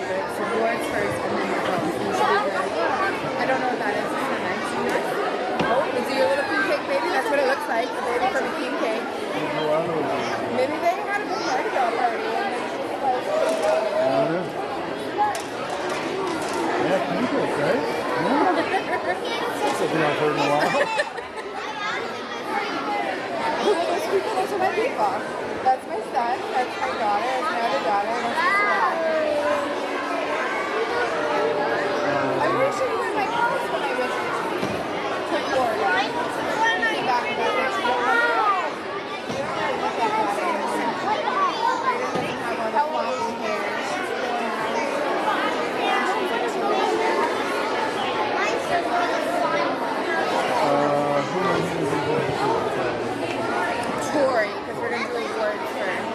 it. So boards first and then your phone. You should be good. I don't know what that is. It's not nice. Oh, is it your little king cake baby? That's what it looks like. The baby from a king cake. Maybe they had a big party doll party. Yeah, king cake, right? That's something I've heard in a while. Those people, those are my people. That's my son. That's my daughter. That's my other daughter. That's my son. I'm pretty sure you were in my class when I went to Florida. Back in that picture. You don't remember? You don't really look like that anymore. Brayden doesn't have all the floppy hair. Tori, because we're going to do awards first.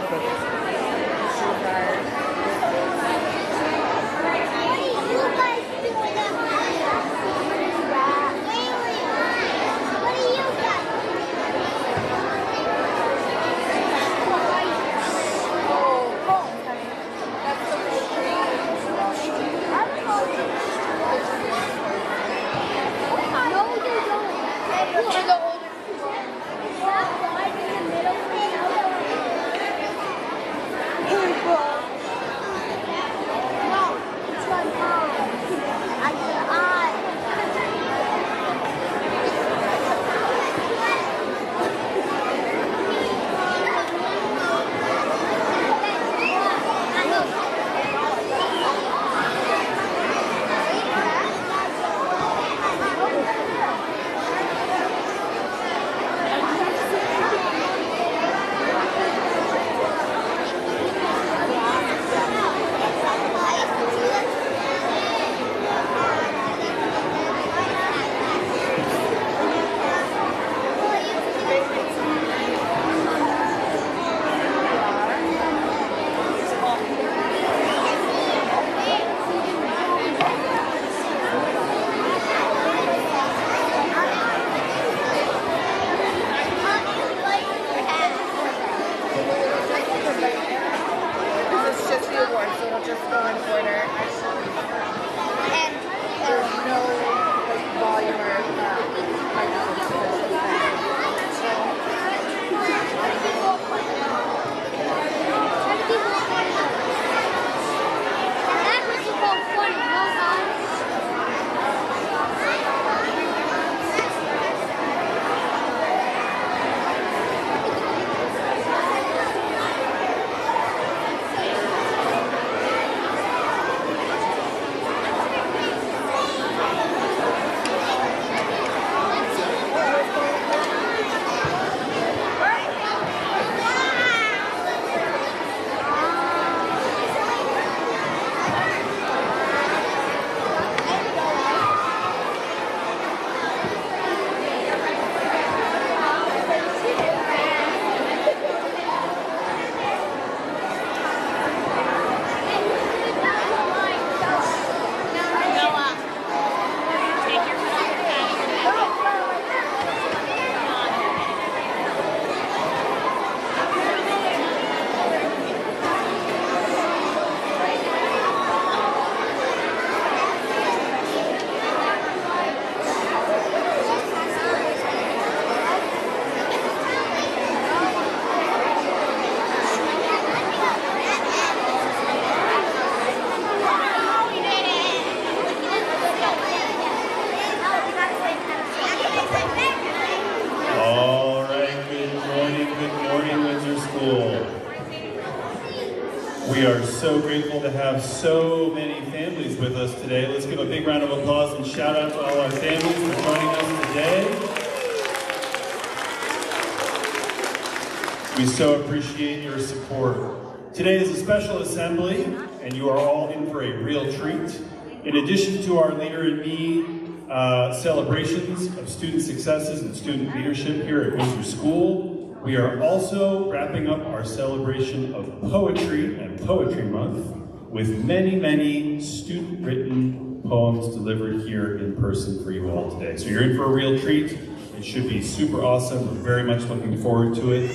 We are so grateful to have so many families with us today. Let's give a big round of applause and shout out to all our families for joining us today. We so appreciate your support. Today is a special assembly, and you are all in for a real treat. In addition to our Leader in Me celebrations of student successes and student leadership here at Windsor School, we are also wrapping up our celebration of poetry and Poetry Month with many, many student-written poems delivered here in person for you all today. So you're in for a real treat. It should be super awesome. We're very much looking forward to it.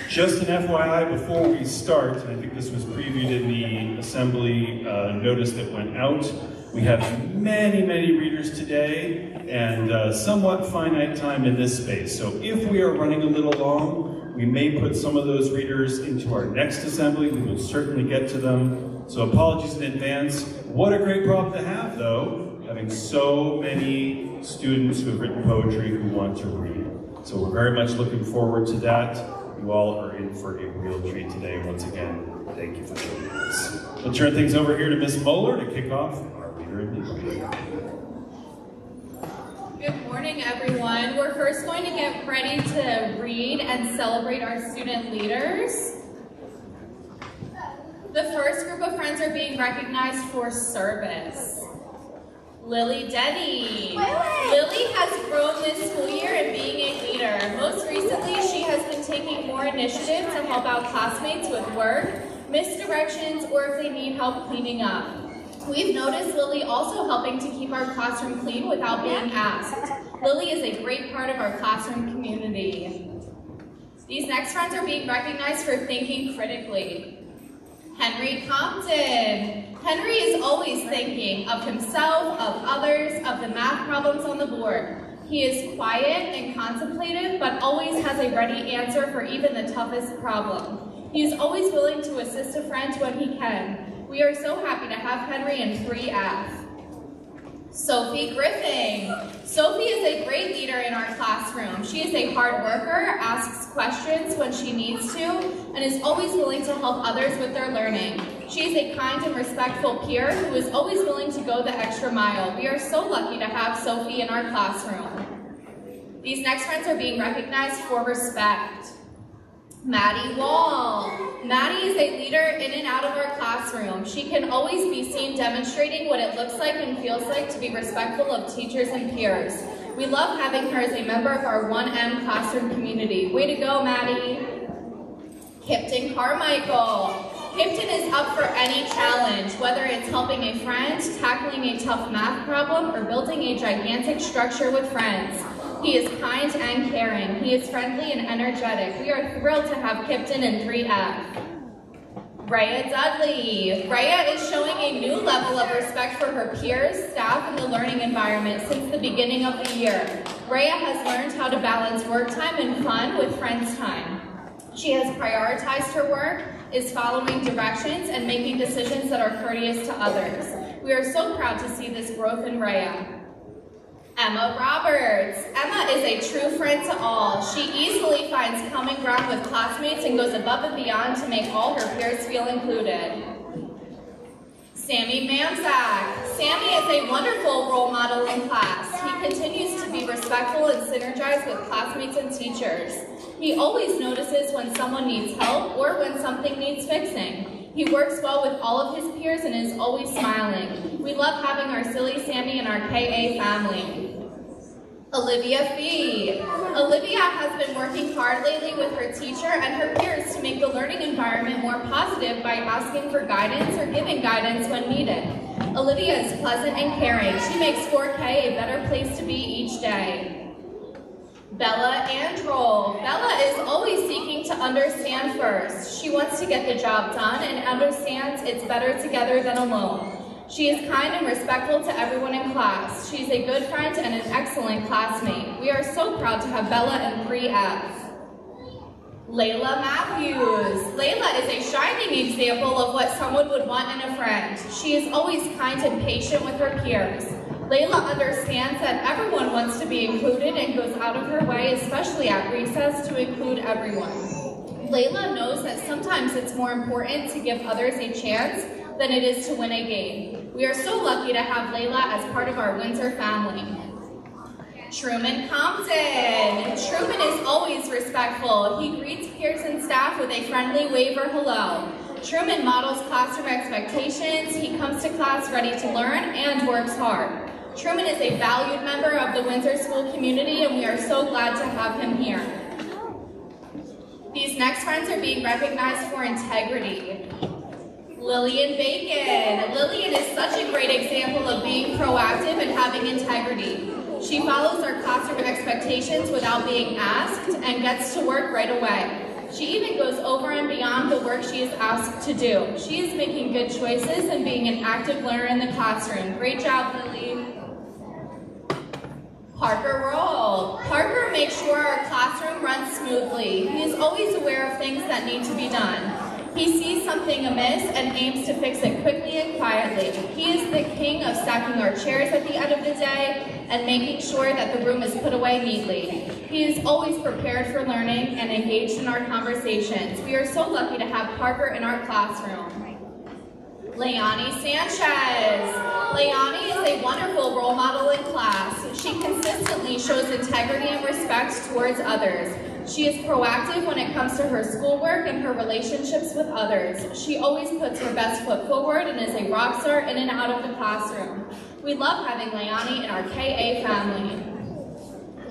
Just an FYI before we start, and I think this was previewed in the assembly notice that went out, we have many, many readers today and somewhat finite time in this space. So if we are running a little long, we may put some of those readers into our next assembly. We will certainly get to them. So apologies in advance. What a great problem to have, though, having so many students who have written poetry who want to read. So we're very much looking forward to that. You all are in for a real treat today. Once again, thank you for joining us. We'll turn things over here to Ms. Moeller to kick off our Leader in Need. Good morning, everyone. We're first going to get ready to read and celebrate our student leaders. The first group of friends are being recognized for service. Lily Denney. Lily has grown this school year in being a leader. Most recently, she has been taking more initiative to help out classmates with work, misdirections, or if they need help cleaning up. We've noticed Lily also helping to keep our classroom clean without being asked. Lily is a great part of our classroom community. These next friends are being recognized for thinking critically. Henry Compton. Henry is always thinking of himself, of others, of the math problems on the board. He is quiet and contemplative, but always has a ready answer for even the toughest problem. He is always willing to assist a friend when he can. We are so happy to have Henry in 3F. Sophie Griffin. Sophie is a great leader in our classroom. She is a hard worker, asks questions when she needs to, and is always willing to help others with their learning. She is a kind and respectful peer who is always willing to go the extra mile. We are so lucky to have Sophie in our classroom. These next friends are being recognized for respect. Maddie Wall. Maddie is a leader in and out of our classroom. She can always be seen demonstrating what it looks like and feels like to be respectful of teachers and peers. We love having her as a member of our 1M classroom community. Way to go, Maddie. Kipton Carmichael. Kipton is up for any challenge, whether it's helping a friend, tackling a tough math problem, or building a gigantic structure with friends. He is kind and caring. He is friendly and energetic. We are thrilled to have Kipton in 3F. Rhea Dudley. Rhea is showing a new level of respect for her peers, staff, and the learning environment since the beginning of the year. Rhea has learned how to balance work time and fun with friends time. She has prioritized her work, is following directions, and making decisions that are courteous to others. We are so proud to see this growth in Rhea. Emma Roberts. Emma is a true friend to all. She easily finds common ground with classmates and goes above and beyond to make all her peers feel included. Sammy Mamzak. Sammy is a wonderful role model in class. He continues to be respectful and synergize with classmates and teachers. He always notices when someone needs help or when something needs fixing. He works well with all of his peers and is always smiling. We love having our silly Sammy in our KA family. Olivia Fee. Olivia has been working hard lately with her teacher and her peers to make the learning environment more positive by asking for guidance or giving guidance when needed. Olivia is pleasant and caring. She makes 4K a better place to be each day. Bella Androl. Bella is always seeking to understand first. She wants to get the job done and understands it's better together than alone. She is kind and respectful to everyone in class. She's a good friend and an excellent classmate. We are so proud to have Bella in 3F. Layla Matthews. Layla is a shining example of what someone would want in a friend. She is always kind and patient with her peers. Layla understands that everyone wants to be included and goes out of her way, especially at recess, to include everyone. Layla knows that sometimes it's more important to give others a chance than it is to win a game. We are so lucky to have Layla as part of our Windsor family. Truman Compton. Truman is always respectful. He greets peers and staff with a friendly wave or hello. Truman models classroom expectations. He comes to class ready to learn and works hard. Truman is a valued member of the Windsor School community, and we are so glad to have him here. These next friends are being recognized for integrity. Lillian Bacon. Lillian is such a great example of being proactive and having integrity. She follows our classroom expectations without being asked and gets to work right away. She even goes over and beyond the work she is asked to do. She is making good choices and being an active learner in the classroom. Great job, Lily. Parker Roll. Parker makes sure our classroom runs smoothly. He is always aware of things that need to be done. He sees something amiss and aims to fix it quickly and quietly. He is the king of stacking our chairs at the end of the day and making sure that the room is put away neatly. He is always prepared for learning and engaged in our conversations. We are so lucky to have Parker in our classroom. Leonie Sanchez. Leonie is a wonderful role model in class. She consistently shows integrity and respect towards others. She is proactive when it comes to her schoolwork and her relationships with others. She always puts her best foot forward and is a rock star in and out of the classroom. We love having Leonie in our KA family.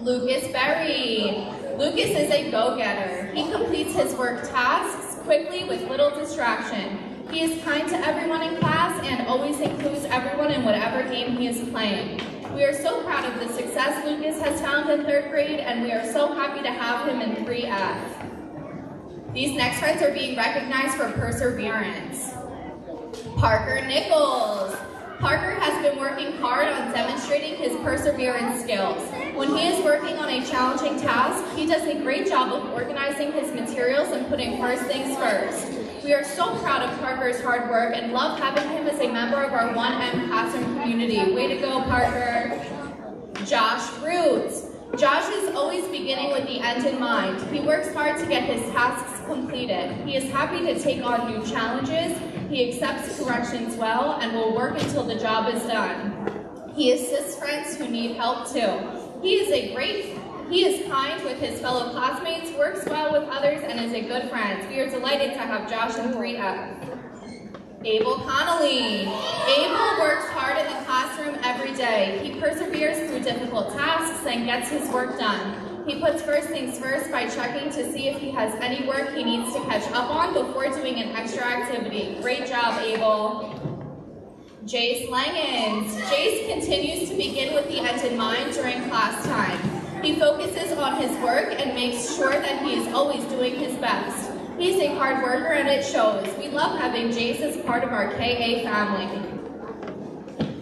Lucas Berry. Lucas is a go-getter. He completes his work tasks quickly with little distraction. He is kind to everyone in class and always includes everyone in whatever game he is playing. We are so proud of the success Lucas has found in 3rd grade, and we are so happy to have him in 3F. These next friends are being recognized for perseverance. Parker Nichols. Parker has been working hard on demonstrating his perseverance skills. When he is working on a challenging task, he does a great job of organizing his materials and putting first things first. We are so proud of Parker's hard work and love having him as a member of our 1M classroom community. Way to go, Parker. Josh Roots. Josh is always beginning with the end in mind. He works hard to get his tasks completed. He is happy to take on new challenges. He accepts corrections well and will work until the job is done. He assists friends who need help too. He is kind with his fellow classmates, works well with others, and is a good friend. We are delighted to have Josh in 3F. Abel Connolly. Abel works hard in the classroom every day. He perseveres through difficult tasks and gets his work done. He puts first things first by checking to see if he has any work he needs to catch up on before doing an extra activity. Great job, Abel. Jace Langens. Jace continues to begin with the end in mind during class time. He focuses on his work and makes sure that he is always doing his best. He's a hard worker and it shows. We love having Jace as part of our KA family.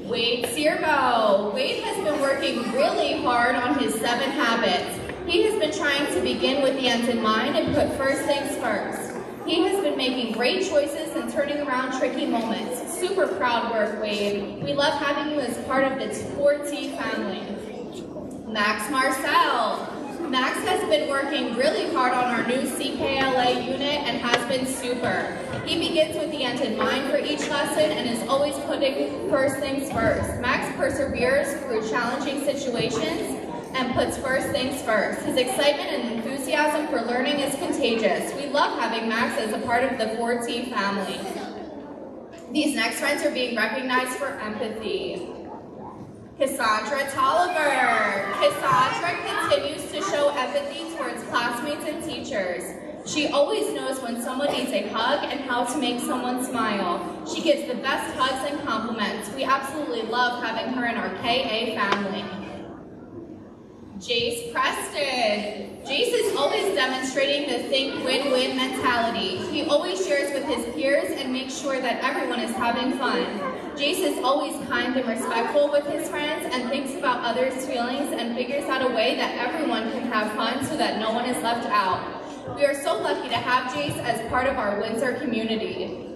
Wade Sierbo. Wade has been working really hard on his 7 habits. He has been trying to begin with the end in mind and put first things first. He has been making great choices and turning around tricky moments. Super proud work, Wade. We love having you as part of the 4T family. Max Marcel. Max has been working really hard on our new CKLA unit and has been super. He begins with the end in mind for each lesson and is always putting first things first. Max perseveres through challenging situations and puts first things first. His excitement and enthusiasm for learning is contagious. We love having Max as a part of the 4T family. These next friends are being recognized for empathy. Cassandra Tolliver. Cassandra continues to show empathy towards classmates and teachers. She always knows when someone needs a hug and how to make someone smile. She gives the best hugs and compliments. We absolutely love having her in our KA family. Jace Preston. Jace is always demonstrating the think win-win mentality. He always shares with his peers and makes sure that everyone is having fun. Jace is always kind and respectful with his friends and thinks about others' feelings and figures out a way that everyone can have fun so that no one is left out. We are so lucky to have Jace as part of our Windsor community.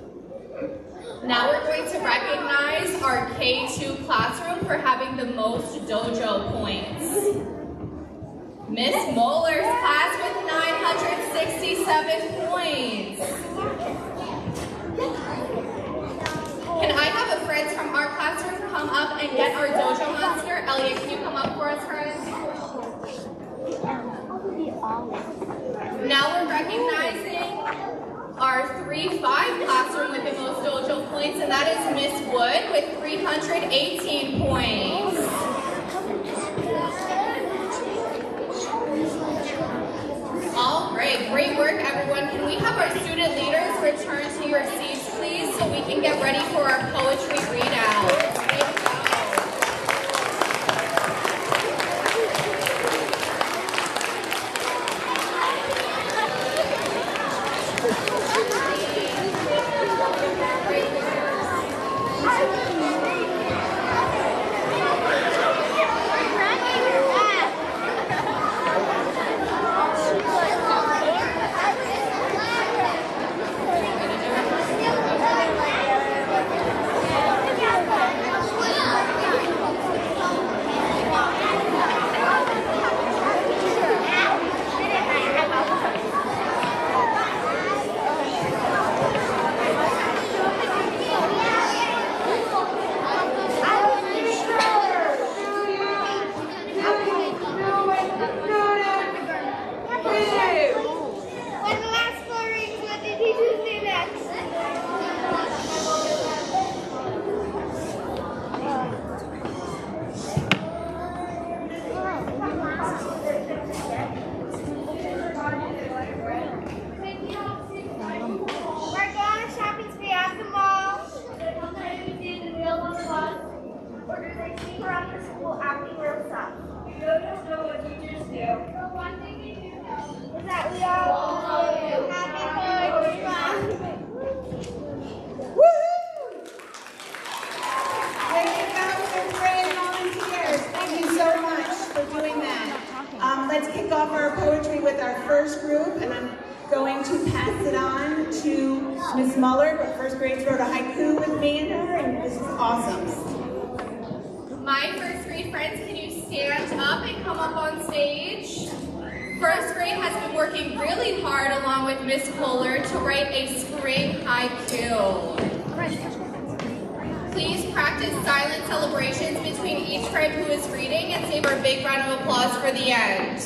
Now we're going to recognize our K2 classroom for having the most dojo points. Miss Moeller's class with 967 points. Can I have a friend from our classroom come up and get our dojo monster? Elliot, can you come up for us, friends? Now we're recognizing our 3-5 classroom with the most dojo points, and that is Miss Wood with 318 points. All right, great work, everyone. Can we have our student leaders return to your seats, please, so we can get ready for our poetry readout. Let's kick off our poetry with our first group, and I'm going to pass it on to Ms. Muller. But first grade wrote a haiku with me and her, and this is awesome. My first grade friends, can you stand up and come up on stage? First grade has been working really hard along with Miss Kohler to write a spring haiku. Please practice silent celebrations between each friend who is reading and save our big round of applause for the end.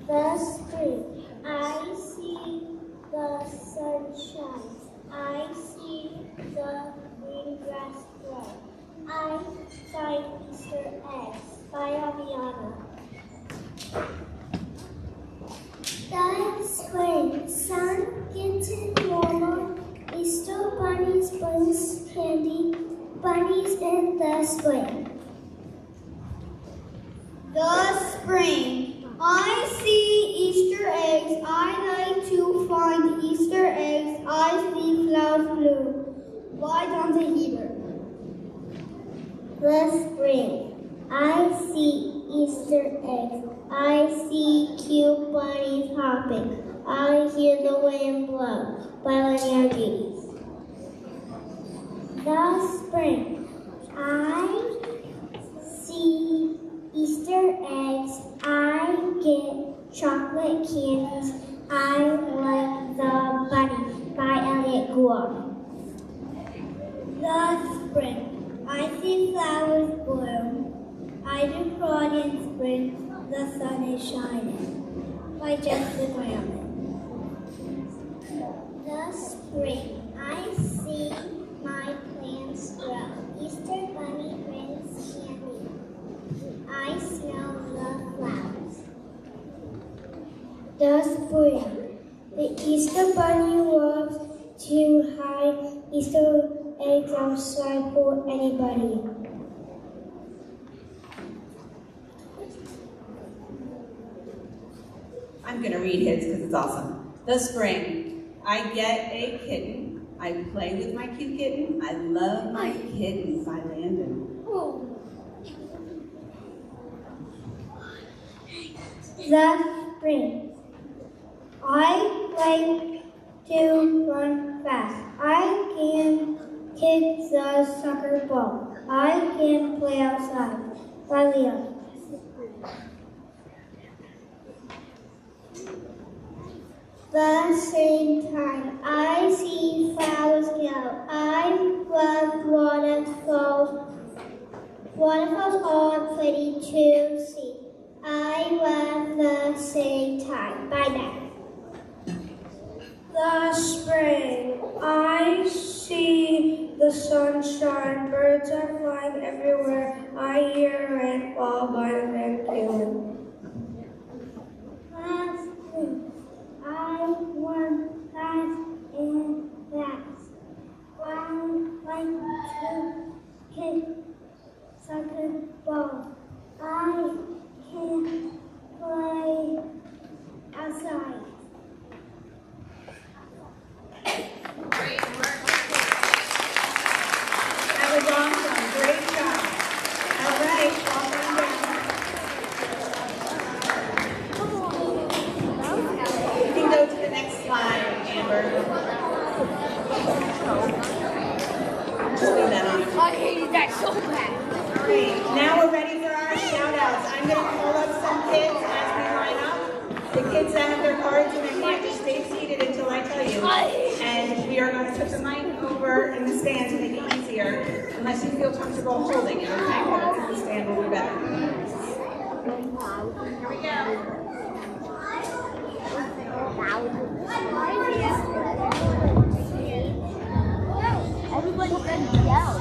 The spring, I see the sunshine, I see the green grass grow. I find Easter eggs by Aviana. The spring, sun getting warmer, Easter bunnies brings candy, bunnies in the spring. The spring, I see Easter eggs, I like to find Easter eggs, I see flowers bloom. By Dante Hebert. The spring, I see Easter eggs, I see cute bunnies hopping, I hear the wind blow by Linnea Gates. The spring, I see Easter eggs, I get chocolate candies, I like the bunny by Elliot Gould. The spring, I see flowers bloom, I do prod in spring, the sun is shining, by Jessica Graham. The spring, I see my plants grow, Easter bunny brings candy, I smell the flowers. The spring, the Easter bunny loves to hide Easter eggs outside for anybody. I'm going to read his because it's awesome. The spring, I get a kitten, I play with my cute kitten, I love my kitten by Landon. The spring, I like to run fast. I can kick the soccer ball. I can play outside. By Leon. The same time, I see flowers grow. I love waterfalls. Waterfalls are pretty to see. I love the same time. Bye now. The spring, I see the sunshine. Birds are flying everywhere. I hear rain fall by the vacuum. The spring, I want fast and fast. I like to kick soccer ball. took the mic over in the stand to make it easier, unless you feel comfortable holding it, okay? But the stand will be better. Here we go. Everybody's gonna yell.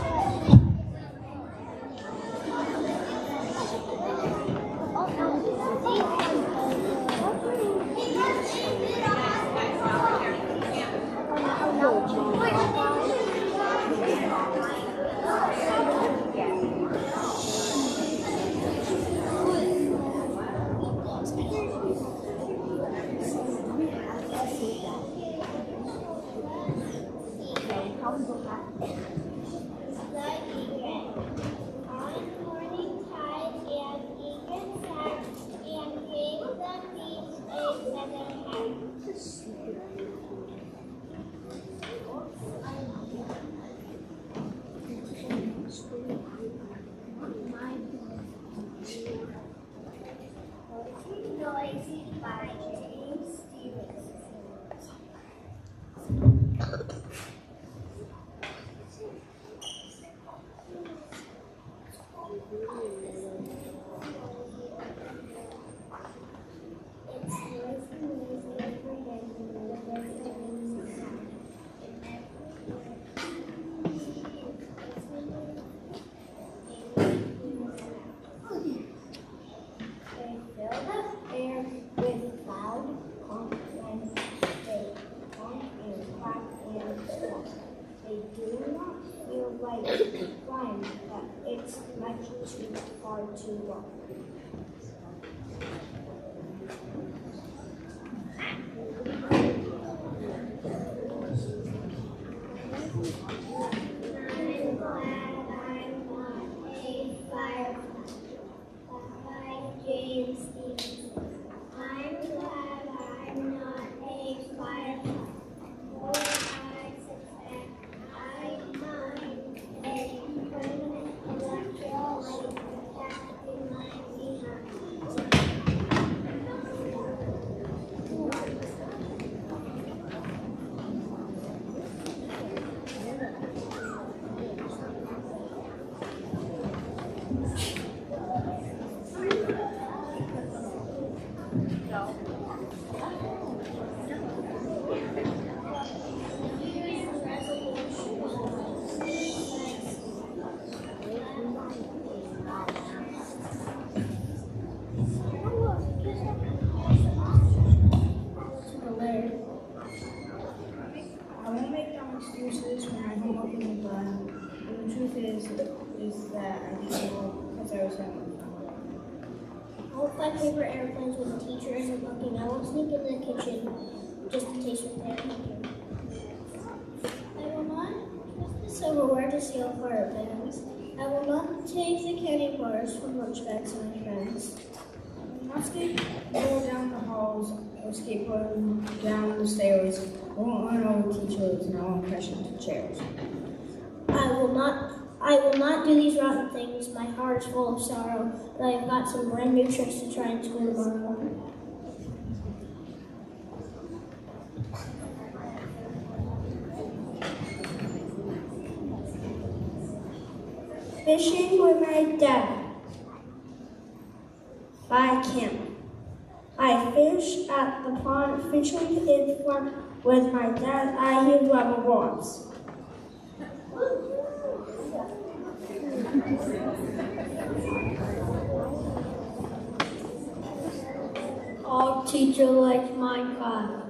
It's much too far too long. I'm glad I'm not a firefighter, like James Stevens. I'm glad I'm not a firefighter. Oh, I suspect I might a permanent electrical light protecting my behind. I won't make dumb excuses when I homework isn't done. And the truth is that I didn't know because I was having fun. I will fly paper airplanes when the teacher isn't looking. I won't sneak in the kitchen just to taste what they're cooking. I will not twist the silverware to steal fire pans. I will not take the candy bars from lunch bags of my friends. Not skateboard down the halls or skateboard down the stairs. I won't run over teachers and I won't crash into chairs. I will not do these rotten things. My heart is full of sorrow, but I've got some brand new tricks to try in school tomorrow. Fishing with my dad. By Kim. I fish at the pond, fishing in front with my dad. I hear rubber balls. Our teacher likes Minecraft.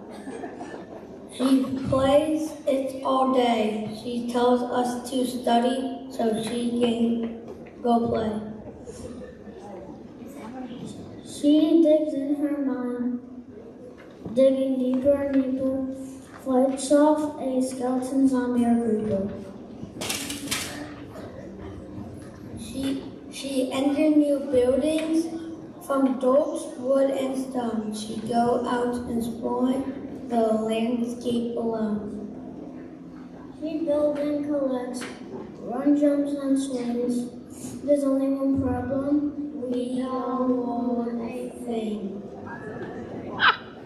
She plays it all day. She tells us to study so she can go play. She digs in her mind, digging deeper and deeper, fights off a skeleton zombie or creeper. She enters new buildings from dirt, wood, and stone. She goes out and explores the landscape alone. She builds and collects, run, jumps, and swings. There's only one problem. We all want a thing.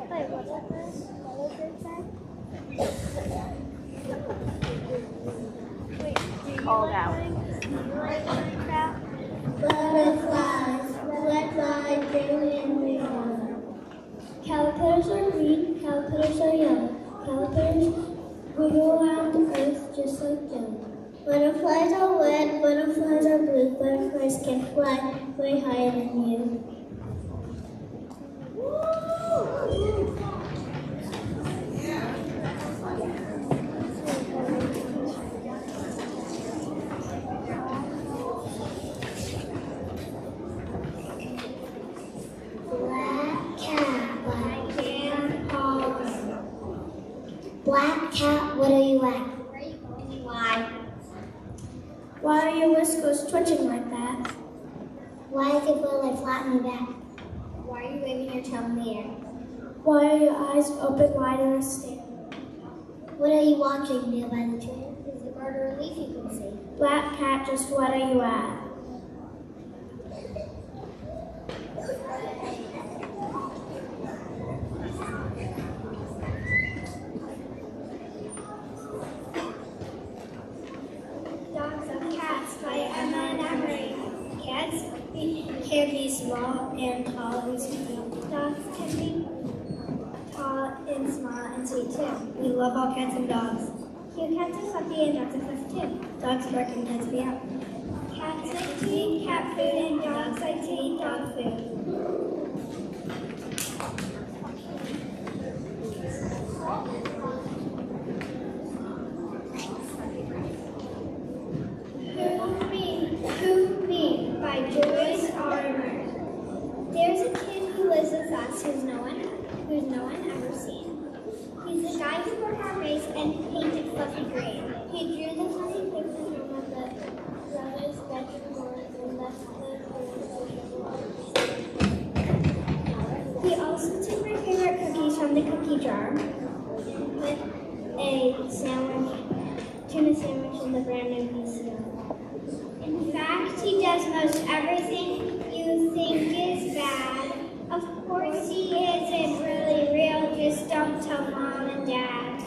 Wait, what was this? What was it say? better than you. Black cat, what are you at? Why? Why are your whiskers twitching like that? Why does it feel like flat on my back? Why are you waving your tail in the air? Why are your eyes open wide and stare? What are you watching near by the tree? Is the bird or a leaf you can see? Black cat, just what are you at? Can be small and tall and sweet. Dogs can be tall and small and sweet too. We love all cats and dogs. Cute cats are fluffy and dogs are fluffy too. Dogs bark and cats meow. Cats like to eat cat food and dogs like to eat dog food. Who Me by Joyce Armour. There's a kid who lives with us who's no one ever seen. He's the guy who broke our vase and painted fluffy green. He drew the fluffy picture of the brother's bedroom door and left the He also took my favorite cookies from the cookie jar with a tuna sandwich in the brand new VCR. In fact, he does most everything you think is bad. Of course he isn't really real, just don't tell Mom and Dad.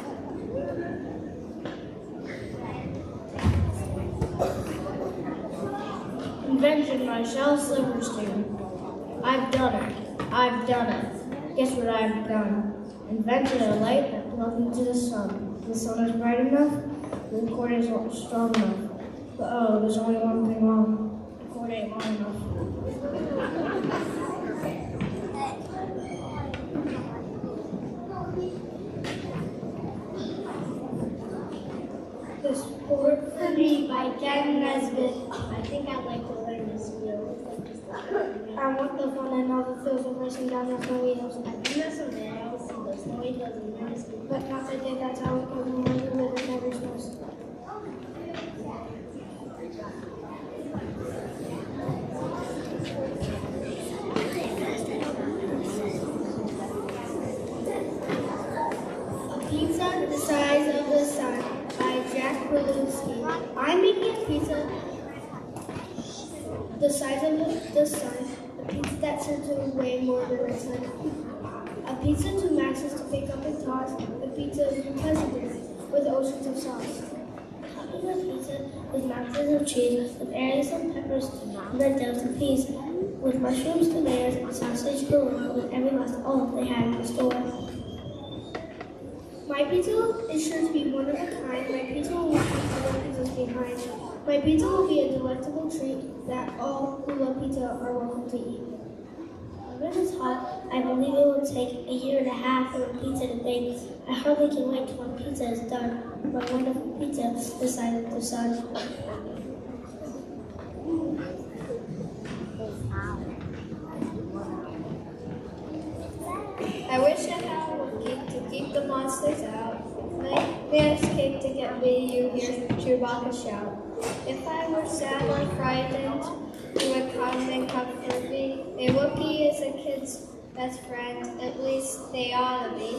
Invention by Shel Silverstein. I've done it. Guess what I've done? Invented a light that plugs into the sun. The sun is bright enough, the cord is strong enough. But oh, there's only one thing wrong. The cord ain't long enough. The Sport for Me by Jen Nesbitt. I think I'd like to learn this wheel. I want the fun and all the thrills of racing down the snowy hills. I've been there someday. I will see the snowy hills in Venice. But not the day that's how it goes when you live in every snows. Pizza the Size of the Sun by Jack Berluski. I'm making a pizza the size of the sun, a pizza that serves to weigh more than the sun. A pizza to maxes to pick up and toss, a pizza president with oceans of sauce. A pizza with mountains of cheese, with areas and peppers, red dells and peas, with mushrooms, tomatoes, and sausage galore, with every last all they had in the store. My pizza is sure to be one of a kind. My pizza will leave other pizzas behind. My pizza will be a delectable treat that all who love pizza are welcome to eat. When it's hot, I believe it will take a year and a half for a pizza to bake. I hardly can wait till my pizza is done. My wonderful pizza the size of the sun. I wish I had a cake to keep the monsters out. There's cake to get me, you hear Chewbacca shout. If I were sad or frightened, you would come and comfort me. A Wookiee is a kid's best friend, at least they ought to be.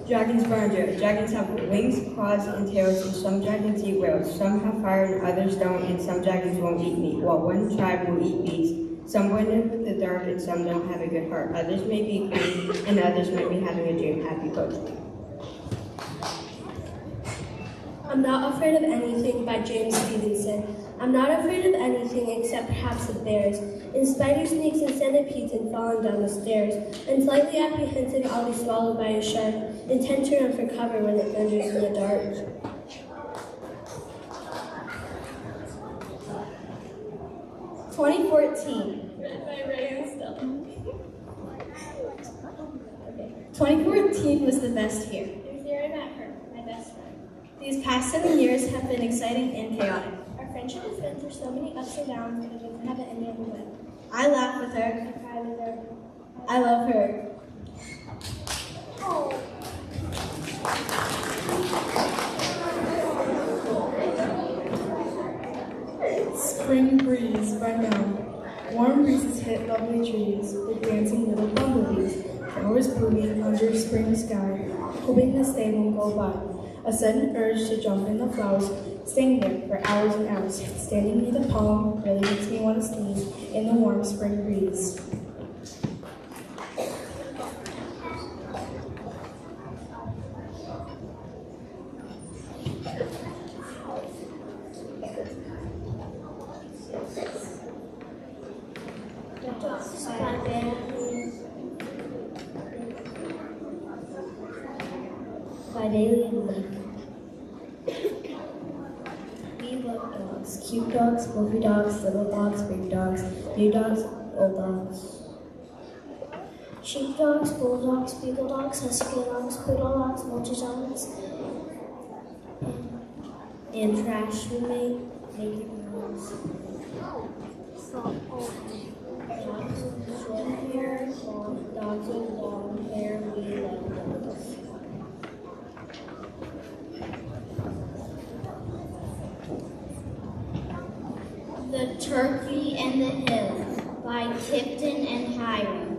Dragons Barnger. Dragons have wings, claws, and tails, and some dragons eat whales. Some have fire and others don't, and some dragons won't eat meat, while one tribe will eat beasts. Some went into the dark, and some don't have a good heart. Others may be green, and others might be having a dream. Happy poetry. I'm not afraid of anything by James Stevenson. I'm not afraid of anything except perhaps of bears, and spider snakes and centipedes and falling down the stairs, and slightly apprehensive I'll be swallowed by a shark, intent to run for cover when it thunders in the dark. 2014. 2014 was the best year. It was the year I met her, my best friend. These past 7 years have been exciting and chaotic. Our friendship has been through so many ups and downs, but it doesn't have an end in the way. I laugh with her. I cry with her. I love her. Spring breeze run down. Warm breezes hit lovely trees with dancing little bumblebees. Flowers blooming under spring sky, hoping this day won't go by. A sudden urge to jump in the flowers, staying there for hours and hours. Standing near the palm really makes me want to sneeze in the warm spring breeze. By Daily and Lake. We love dogs. Cute dogs, fluffy dogs, little dogs, big dogs, new dogs, old dogs. Sheepdogs, bulldogs, beagle dogs, husky dogs, poodle dogs, multi dogs, and trash roommate, naked dogs. Dogs with short hair, dogs with long hair, we love dogs. The Turkey and the Hill by Tipton and Hiram.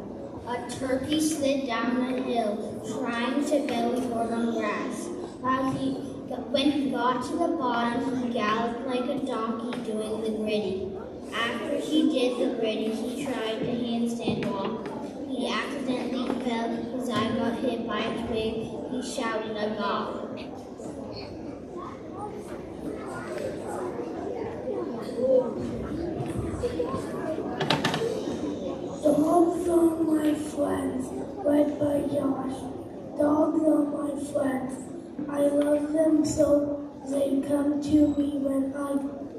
A turkey slid down the hill, trying to belly board on grass. When he got to the bottom, he galloped like a donkey doing the gritty. After he did the gritty, he tried to handstand walk. He accidentally fell, his eye got hit by a twig. He shouted a gawk. Dogs are my friends, read by Josh. Dogs are my friends. I love them so they come to me when I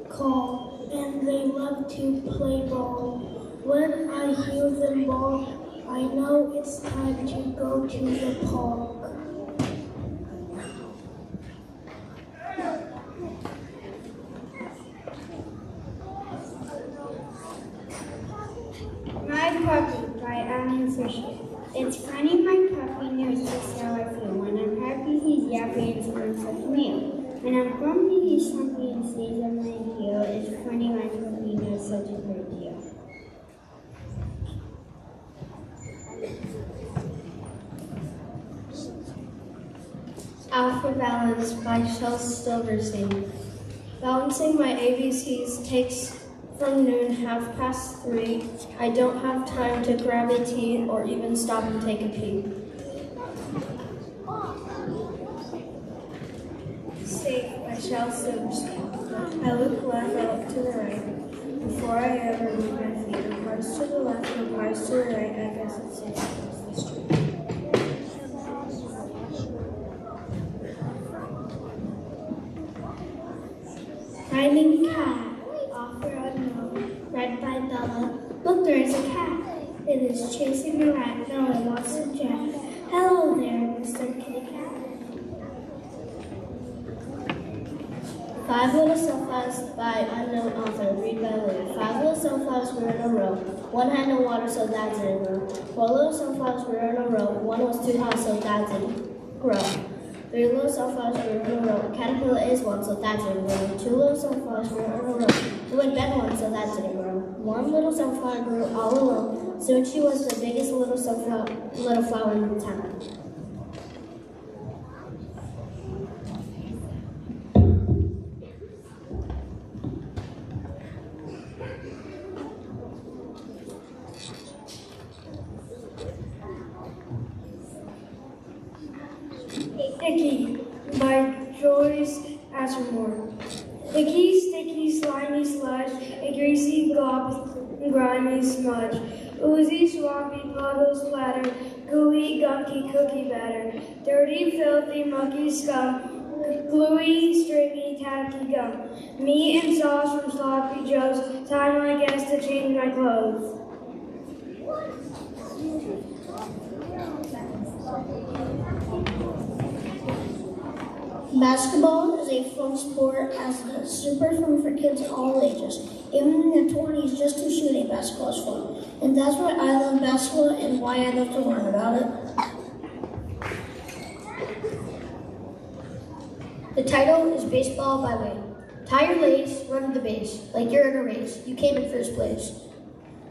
call, and they love to play ball. When I hear them bawl, I know it's time to go to the park. My Puppy by Alan Fisher. It's funny my puppy knows just how I feel. When I'm happy, he's yappy and smells like a meal. When I'm grumpy, he's slumpy and stays on my heel. It's funny my puppy knows such a great deal. Alpha Balance by Shel Silverstein. Balancing my ABCs takes from noon, 3:30. I don't have time to grab a tea or even stop and take a pee. Safe by Shel Silverstein. I look left, I look to the right. Before I ever move my feet, a parts to the left and parts to the right. I guess it's safe across the street. Finding Cat, Author Unknown, read by Bella. Look, there is a cat. It is chasing a rat. No one wants to chat. Hello there, Mr. K-Cat. 5 Little Sunflowers by Unknown Author, read by Lily. 5 little sunflowers grew in a row. One had no water, so that didn't grow. 4 little sunflowers grew in a row. One was too hot, so that didn't grow. 3 little sunflowers grew in a row. A caterpillar is one, so that didn't grow. 2 little sunflowers grew in a row. Two had been one, so that didn't grow. 1 little sunflower grew all alone. Soon she was the biggest little flower in the town. Icky by Joyce Ashmore. Icky, sticky, slimy sludge, a greasy glob, grimy smudge. Oozy, swampy, puddle splatter, gooey, gunky cookie batter. Dirty, filthy, mucky scum, gluey, stringy, tacky gum. Meat and sauce from Sloppy Joe's. Time, I guess, to change my clothes. Basketball is a fun sport as it's super fun for kids of all ages. Even in their 20s, just to shooting basketball is fun. And that's why I love basketball and why I love to learn about it. The title is Baseball by Weight. Tie your lace, run to the base, like you're in a race. You came in first place.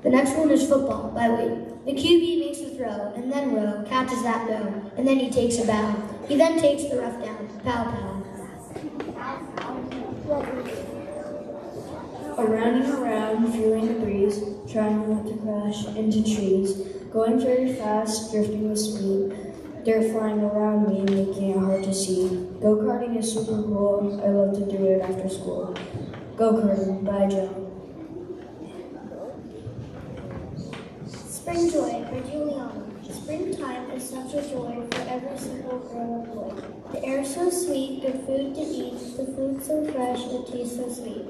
The next one is Football by Weight. The QB makes the throw, and then row, catches that down, and then he takes a bow. He then takes the ref down. Pow, pow. Around and around, feeling the breeze, trying not to crash into trees, going very fast, drifting with speed. They're flying around me, making it hard to see. Go-karting is super cool. I love to do it after school. Go-karting by Joe. Spring Joy by Juliana. Springtime is such a joy for every single girl and boy. The air so sweet, good food to eat, the food so fresh, it tastes so sweet.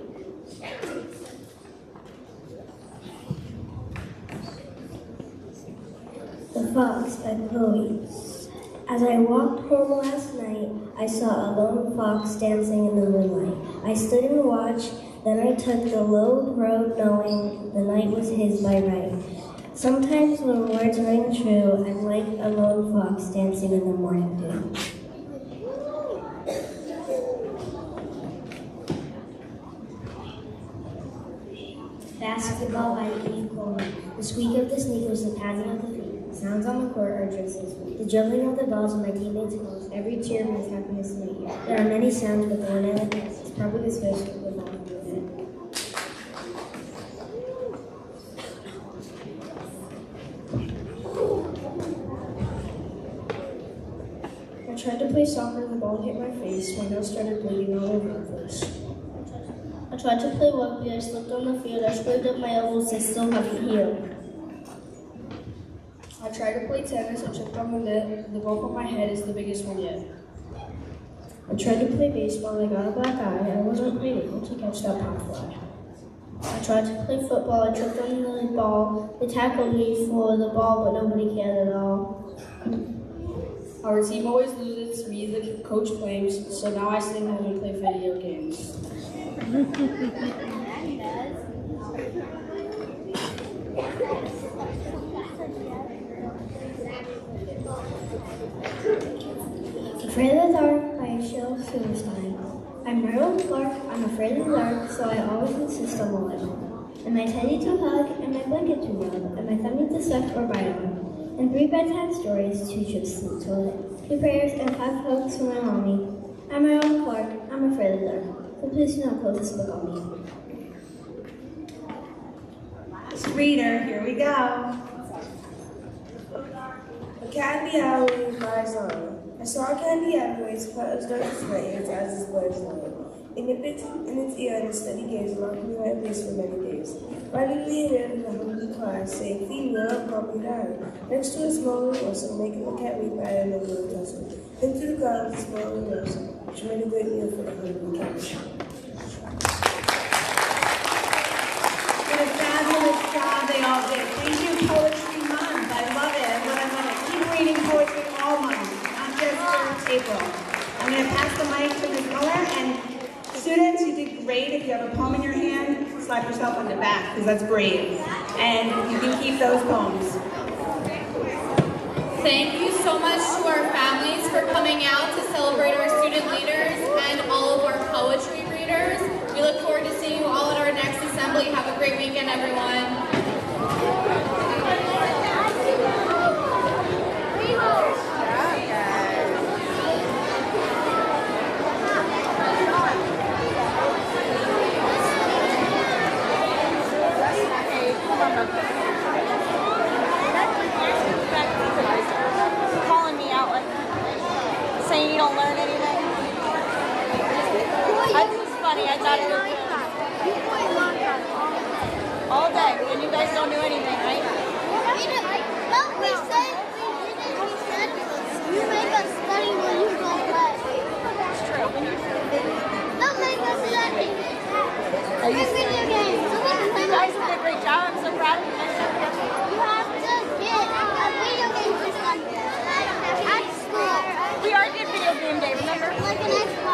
The Fox by Chloe. As I walked home last night, I saw a lone fox dancing in the moonlight. I stood and watched, then I took the low road knowing the night was his by right. Sometimes when words ring true, I'm like a lone fox dancing in the morning dew. Basketball by Eve Coleman. The squeak of the sneakers, the padding of the feet. Sounds on the court are just as sweet. The juggling of the balls when my teammates calls. Every cheer brings happiness to me. There are many sounds, but the one I like best is probably the swish of the ball movement. I tried to play soccer and the ball hit my face. My nose started bleeding all over the place. I tried to play rugby, I slipped on the field, I scraped up my elbows, they still haven't healed. I tried to play tennis, I tripped on the net. The bump on my head is the biggest one yet. I tried to play baseball, I got a black eye. I wasn't quite able to catch that pop fly. I tried to play football, I tripped on the ball, they tackled me for the ball, but nobody cared at all. Our team always loses, me the coach blames, so now I stay home and play video games. Afraid of the Dark by Shel Silverstein. I'm Marilyn Clark, I'm afraid of the dark, so I always insist on the light. And my teddy to hug, and my blanket to rub, and my tummy to suck or bite on. And 3 bedtime stories, 2 trips to the toilet, 2 prayers, and 5 hugs from my mommy. I'm Marilyn Clark, I'm afraid of the dark. So please do not close this book on me. Last reader, here we go. A candy alleyway flies on. I saw a candy alleyway, spot as dark as night, its eyes as bright as light. In its ear, and its steady gaze locked me in my place for many days. Finally, I heard a hungry cry, saying, "Feed me up, mommy died." Next to a small morsel, making the cat leap right in a little tussle. Into the car with a small morsel, which made a great meal for the hungry cat. What a fabulous job they all did. Thank you, Poetry Month. I love it. I love it. Keep reading poetry all month, not just for April. I'm going to pass the mic to Ms. Miller. And students, you did great. If you have a poem in your hand, slap yourself on the back, because that's brave. And you can keep those poems. Thank you so much to our families for coming out to celebrate our student leaders and all of our poetry readers. We look forward to seeing you all at our next assembly. Have a great weekend, everyone. Calling me out like that. Saying you don't learn anything. I think it's funny. I thought it was good. have to get a video game system at school. We are getting video game day, remember? Like an Xbox.